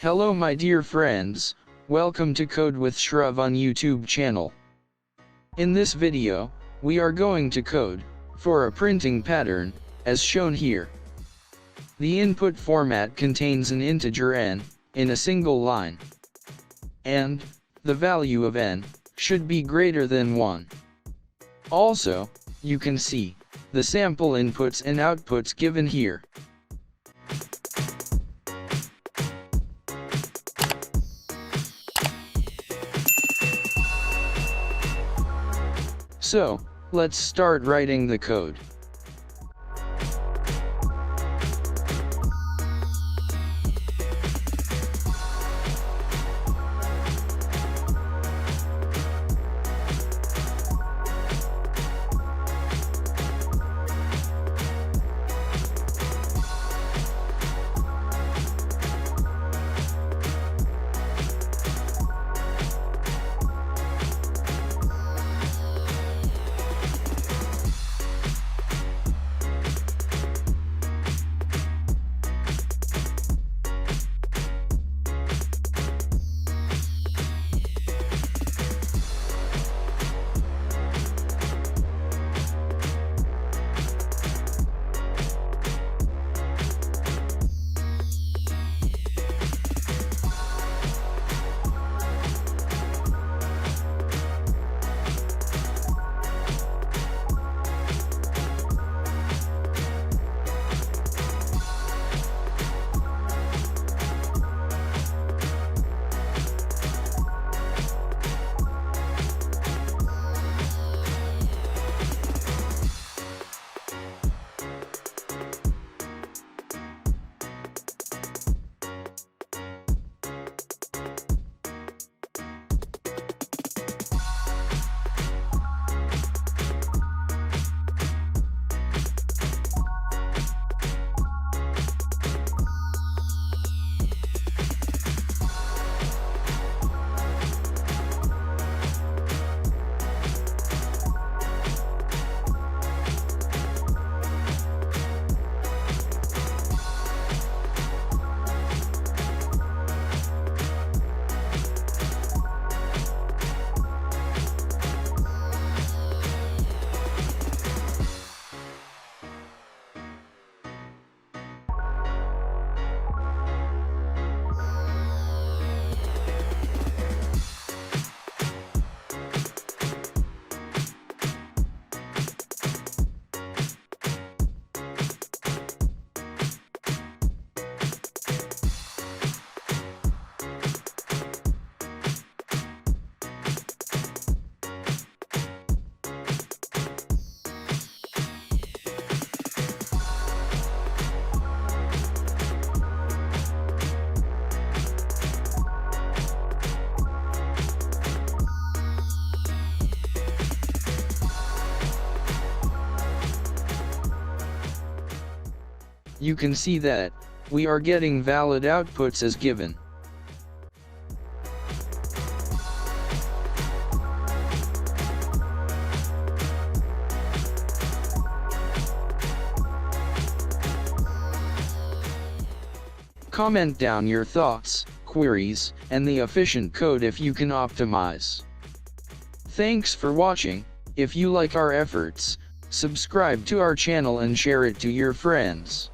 Hello my dear friends, welcome to CodeWithSravan YouTube channel. In this video, we are going to code for a printing pattern, as shown here. The input format contains an integer n, in a single line. And, the value of n, should be greater than 1. Also, you can see, the sample inputs and outputs given here. So, let's start writing the code. You can see that, we are getting valid outputs as given. Comment down your thoughts, queries, and the efficient code if you can optimize. Thanks for watching. If you like our efforts, subscribe to our channel and share it to your friends.